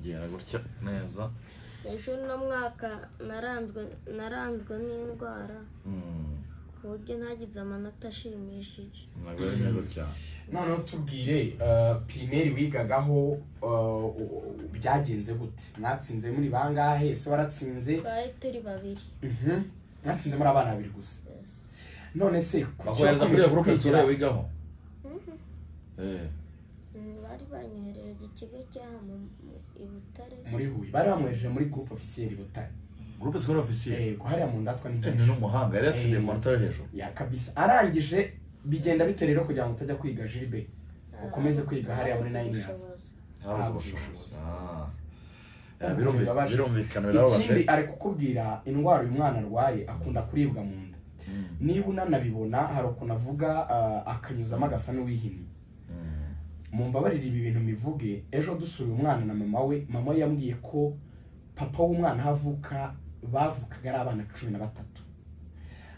igera gutya neza ejo no mwaka naranzwe n'indwara ku buryo ntagize amanota ashimishije ntabwo ari neza cyane noneho tubwire primaire wigagaho byagenze gute mwatsinze muri bangahe ese waratsinze twari turi babiri mwatsinze muri abana babiri gusa none se bakohereza muri groupe ture wigaho bari banyohereje ikigo cyaha i Butare muri Huye bari bamwohereje muri groupe officiel i Butare groupe scolaire officiel yego hariya mu ndatwa ni n'umuhanga yari yatsindiye mu manota yo hejuru ya kabisa arangije bigenda bite rero kugira ngo utajya kwiga Gilbert ukomeze kwiga hariya muri 9 years habuze ubushobozi birumvikana birababaje ikindi ari kukubwira indwara uyu mwana arwaye akunda kuribwa mu nda niba unanabibona hari ukuntu avuga akanyuzamo agasa n'uwihiniye mumbabarira ibi bintu mivuge ejo dusuye umwana na mama we yambwiye ko papa w'umwana havuka bavukaga ari abana 13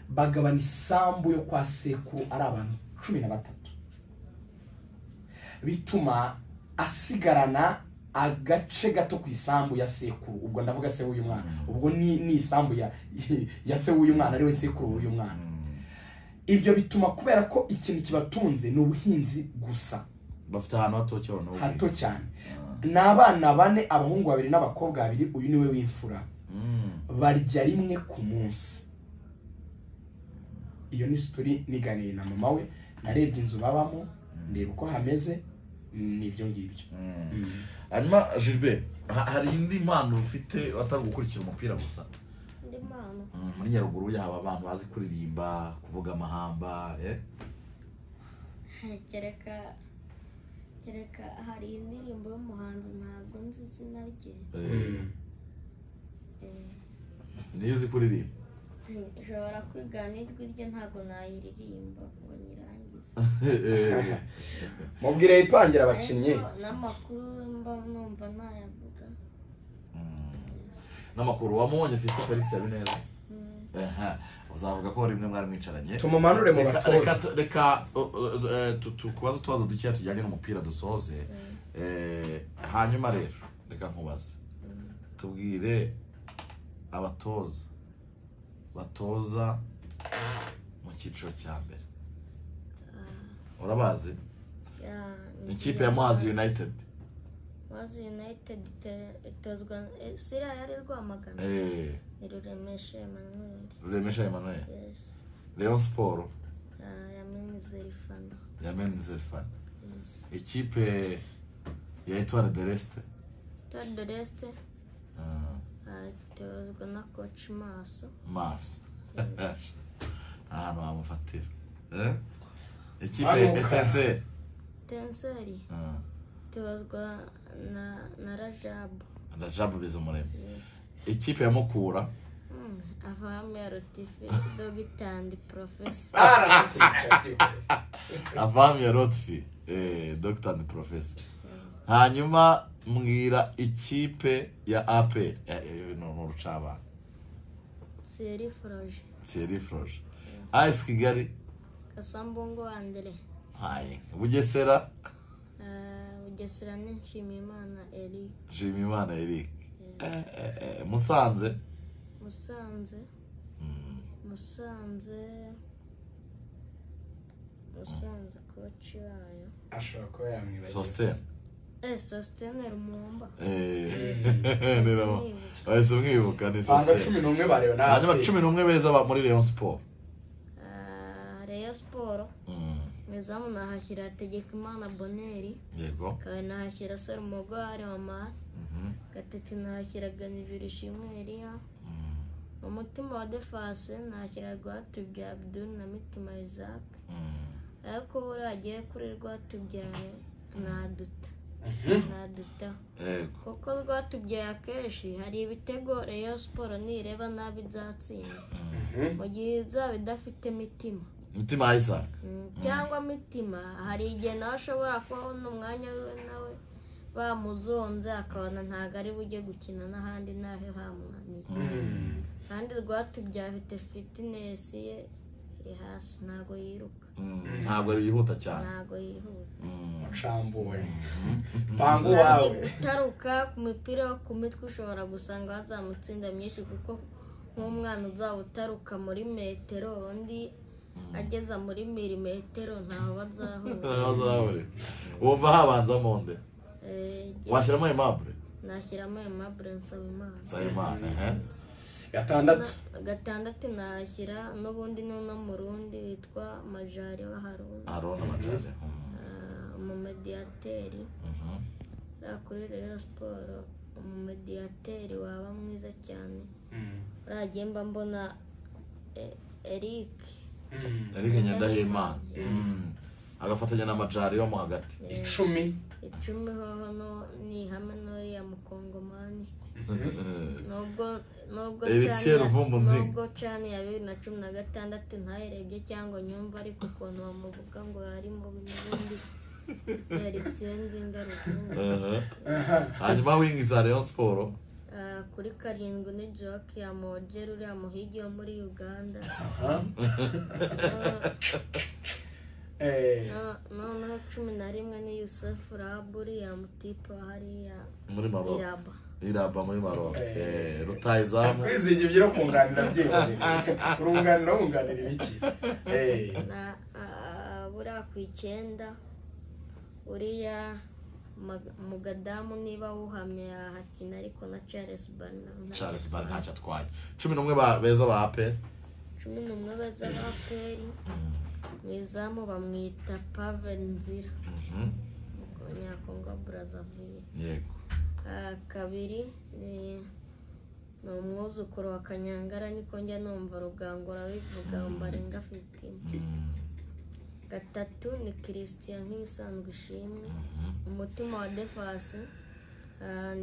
bagabana isambu yo kwa sekuru ari abantu 13 bituma asigarana agace gato ku isambu ya sekuru ubwo ndavuga se w'uyu mwana ubwo ni isambu ya se w'uyu mwana ari we sekuru w'uyu mwana ibyo bituma kubera ko ikintu kibatunze ni ubuhinzi gusa bafite ahantu hato cyane n'abana 4 abahungu 2 n'abakobwa 2 uyu niwe w'imfura barya rimwe ku munsi iyo ni story niganiye na mama we narebye inzu babamo ndeba uko hameze nibyo ngibyo hanyuma Gilbert hari indi mpano ufite atari gukurikira umupira gusa indi mpano muri Nyaruguru yaba abantu bazi kuririmba kuvuga amahamba kereka hari indirimbo y'umuhanzi ntabwo nzi izina rye niyo uzi kuririmba ushobora kwigana ijwi rye ntabwo nayiririmba ngo nyirangize mubwire yipangira abakinnyi n'amakuru mba numva nayavuga n'amakuru wamubonye Fiston Felix Habineza uzavuga ko rimwe mwari mwicaranye tumumanure mu batoza reka tukubaza utubazo dukeya tujyanye n'umupira dusoze hanyuma rero reka nkubaze tubwire batoza mu cyiciro cya mbere urabazi ikipe ya Muhazi United itozwa sira yari Rwamagana Ruremesha Emmanuel Leon Sport Yamen Zerfana ikipe ya Etoile de l'Est itozwa na coach Maso ahantu hamufatira ikipe Etincelle itozwa na Rajabu Bizumuremyi ikipe ya Mukura Avamia Rotife Dogita and Professor Avamia Rotife Dogita and Professor hanyuma mbwira ikipe ya AP no rucaba Thierry Froge AS Kigali Kasambungo Andre Bugesera ni Nshimiyimana Eric Musanze coach wayo ashobora kuba yamwibagiwe Sostene Rumumba wese umwibuka ni Sostene 11 bareo na hanyuma 11 beza muri Rayon Sport mezamu nahashyira Tegekimana Boneri yego kandi nahashyira Sarumogare Mama gatete nahashyira Ganijuru Ishimwe Elia umutima wa defense nahashyira Rwatubyaye Abdul na Mitima Isaac ariko buragiye kuri Rwatubyaye naduta kuko Rwatubyaye akenshi hari ibitego Rayon Sport nireba nabi nzatsinda mu gihe izaba idafite Mitima Isaac cyangwa Mitima hari igihe nawe ashobora kubona umwanya we nawe bamuzonze akabona ntago ari bujye gukina n'ahandi naho hamunaniye kandi Rwatubyaye afite fitness ye iri hasi ntago yiruka ntabwo yihuta cyane ntago yihuta nshambuwe pangu wawe gutaruka ku mupira wo ku mitwe ushobora gusanga hazamutsinda myinshi kuko nk'umwana uzaba utaruka muri metero undi ageza muri milimetero ntaho bazahura wumva habanzamo nde washyiramo Aimable nashyiramo Aimable Nsabimana gatandatu nashyira n'ubundi no mu rundi witwa Majari wa Haruna Majari umumediyateri kuri Rayon Sport umumediyateri waba mwiza cyane uragenda mbona Eric Nyandahimana agafatanya na Majari wo mu hagati 10 hoho no ni hamwe n'uriya mukongomani nubwo cyane ya 2016 ntayirebye cyangwa nyumva ariko ukuntu bamuvuga ngo hari mu bindi yaritsinze ingaruka hanyuma wingi za Rayon Sport kuri 7 ni Joke ya Mojero uriya muhigi wo muri Uganda noneho 11 ni Youssef Raburi ya mutipe hariya muri Maroc Iraba muri Maroc rutayizamu kwizige byo kunganira byibone urunganira ibiki na bura ku 9 uriya Mugadamu niba wuhamye yahakina ariko na Charles Barna ntacyo atwaye 11 beza ba APR 11 beza ba APR mwizamu bamwita Pavel Nzira Kongo Brazzaville yego kabiri ni umwuzukuru wa Kanyangara niko njya numva Rugangura bivuga Mbarenga Fitina gatatu ni Christian nk'ibisanzwe ishimwe umutima wa Defense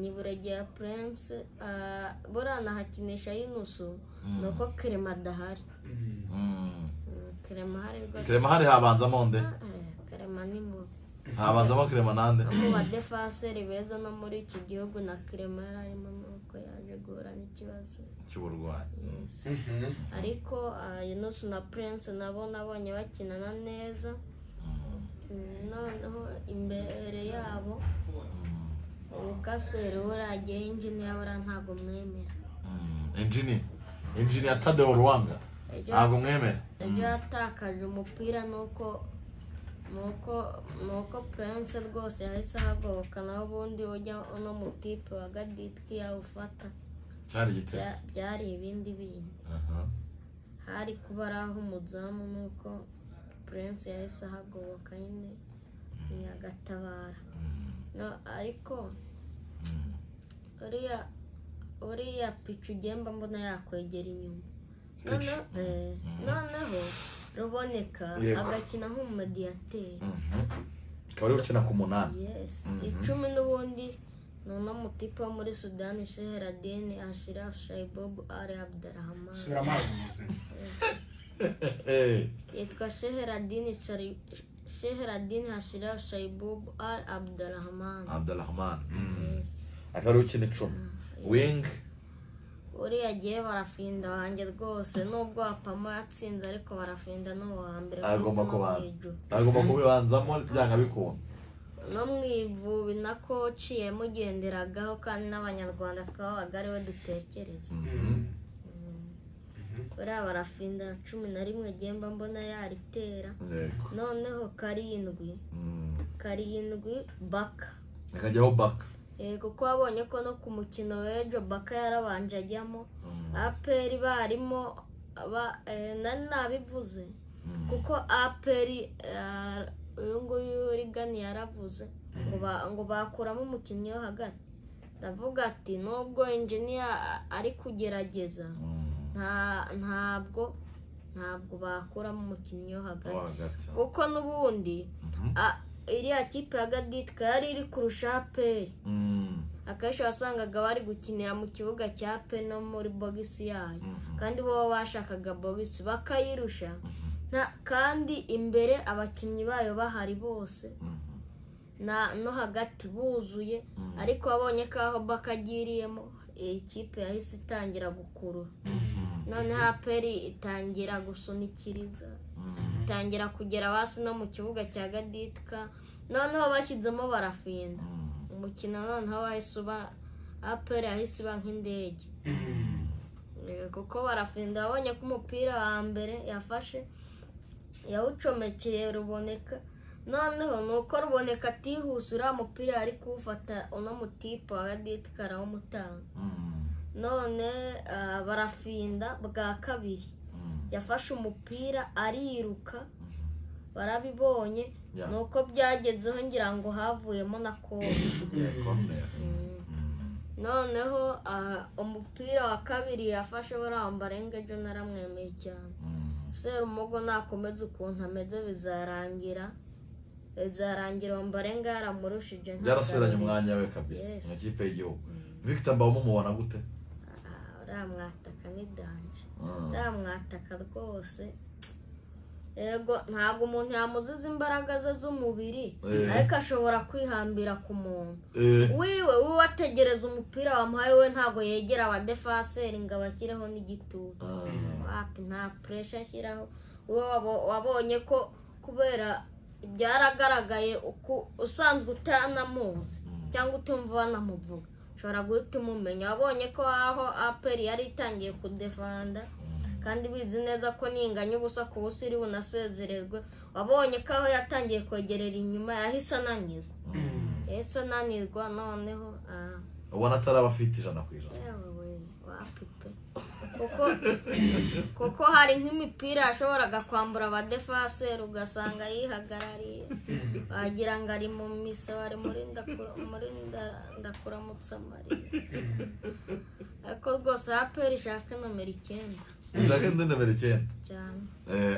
ni Buregeya Prince borana hakinisha Yunusu nuko Clement adahari Clement hari habanzamo nde Clement ni mu habanzamo Clement nande mu ba Defenseur beza no muri iki gihugu na Clement arimo nuko yaje guhura n'ikibazo cy'uburwayi ariko Yunusu na Prince nabo nabonye bakinana neza noneho imbere yabo Ubukaseri uragiye engineer bara ntago mwemera engineer Tadeo Ruwanga ntago mwemera ejo yatakaje umupira nuko Prince rwose yahise ahagoboka naho ubundi ujya uno mutipe wa Gaditki yawufata byari ibindi hari kuba ari aho umuzamu nuko Prince yahise ahagoboka nyine yagatabara ariko uriya picu ugemba mbona yakwegera inyuma noneho Ruboneka agakina nk'umumediyateri akaba ari gukina ku 8 10 n'ubundi none mutipe wo muri Sudani Sheheradine Ashraf Shaibob Ali Abdurrahman yitwa Sheheradine Ashraf Shaibob Ali Abdurrahman akaba ari gukina 10 wing uriya gihe barafinda wanjye rwose nubwo apamo yatsinze ariko barafinda no wa mbere agomba kubibanzamo byanga bikunda no mwivubi na coach yemugenderagaho kandi n'abanyarwanda twabaga ariwe dutekereza uriya barafinda 11 gemba mbona yaritera noneho 7 Baka akajyaho Baka kuko wabonye ko no ku mukino w'ejo Baka yarabanje ajyamo APR barimo nabivuze kuko APR uyu nguyu Rigani yaravuze ngo bakuramo umukinnyi wo hagati ndavuga ati nubwo engineer ari kugerageza ntabwo bakuramo umukinnyi wo hagati kuko n'ubundi iriya kipe ya Gaditki yari iri kurusha APR akenshi wasangaga bari gukinira mu kibuga cya APR no muri box yayo kandi bo bashakaga box bakayirusha kandi imbere abakinnyi bayo bahari bose no hagati buzuye ariko wabonye ko aho bakagiriyemo ikipe yahise itangira gukurura none APR itangira gusunikiriza batangira kugera hasi no mu kibuga cya Gaditka noneho bashyizemo barafinda umukino noneho wahise uba APR yahise iba nk'indege kuko barafinda babonye ko umupira wa mbere yafashe yawucomekeye Ruboneka noneho nuko Ruboneka atihuse uriya mupira yari kuwufata uno mutipe wa Gaditka arawumutanga none barafinda bwa kabiri yafashe umupira ariruka barabibonye nuko byagezeho ngira ngo havuyemo na corner noneho umupira wa kabiri yafashe Ombarenga John naramwemeye cyane Serumogo nakomeza ukuntu ameze bizarangira Ombarenga yaramurushije byarasubiranye umwanya we kabisa mu kipe y'igihugu Victor Mbawoma mubona gute uramwataka ni danje uramwataka rwose yego ntabwo umuntu yamuziza imbaraga ze z'umubiri ariko ashobora kwihambira ku muntu wiwe wategereza umupira wamuhaye we ntabwo yegera abadefaseri ngo abashyireho n'igitutu wapi nta pressure ashyiraho wabonye ko kubera byaragaragaye usanzwe utanamuzi cyangwa utumva wanamuvuga ushobora guhita umumenya wabonye ko aho APR yari itangiye kudefanda kandi bizi neza ko ninganya ubusa ku busa iri bunasezererwe wabonye ko aho yatangiye kwegerera inyuma yahise ananirwa noneho ubona ataraba afite 100%. wapipe kuko hari nk'imipira yashoboraga kwambura abadefaseri ugasanga yihagarariye wagira ngo ari mu misa bari muri ndakuramutsa Mariya ariko rwose APR ishaka nomero 9 ushaka nomero 9 cyane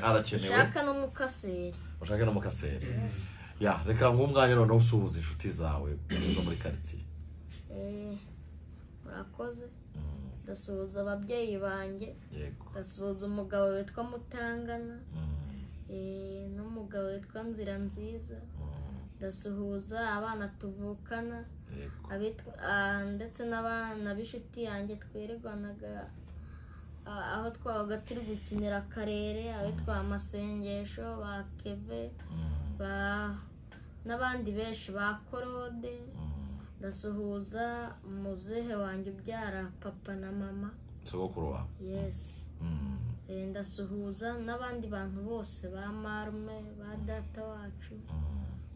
arakenewe ushaka n'umukaseri ushaka n'umukaseri ya reka ngumwanya noneho usuhuza inshuti zawe zo muri quartier murakoze ndasuhuza ababyeyi banjye ndasuhuza umugabo witwa Mutangana n'umugabo witwa Nzira Nziza ndasuhuza abana tuvukana ndetse n'abana b'inshuti yanjye twirirwanaga aho twabaga turi gukinira akarere abitwa Amasengesho ba Keve n'abandi benshi ba Korode ndasuhuza muzehe wanjye ubyara papa na mama sogokuru wawe yes ndasuhuza n'abandi bantu bose ba marume ba data wacu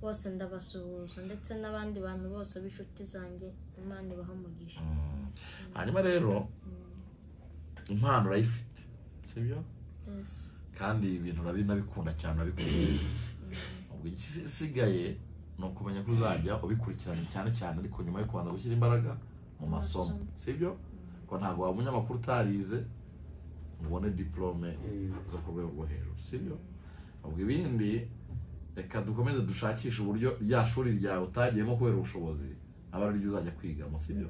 bose ndabasuhuza ndetse n'abandi bantu bose b'inshuti zanjye Imana ibaha umugisha hanyuma rero impano urayifite sibyo yes kandi ibintu nabikunda cyane nabikunda ubwo igisigaye no kumenya ko uzajya ubikurikirana cyane ariko nyuma yo kubanza gushyira imbaraga mu masomo sibyo ko ntabwo wa munyamakuru utarize ubone diplome zo ku rwego rwo hejuru sibyo ubwo ibindi reka dukomeze dushakisha uburyo rya shuri ryawe utagiyemo kubera ubushobozi aba ari ryo uzajya kwigamo sibyo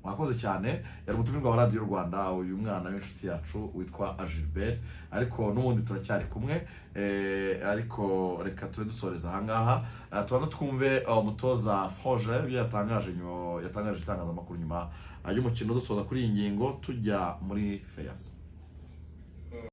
mwakoze cyane yari umutumirwa wa Radio Rwanda uyu mwana w'inshuti yacu witwa Gilbert ariko n'ubundi turacyari kumwe ariko reka tube dusoreza ahangaha tubanza twumve umutoza Froge yatangaje itangazamakuru nyuma y'umukino dusoza kuri iyi ngingo tujya muri Fayas.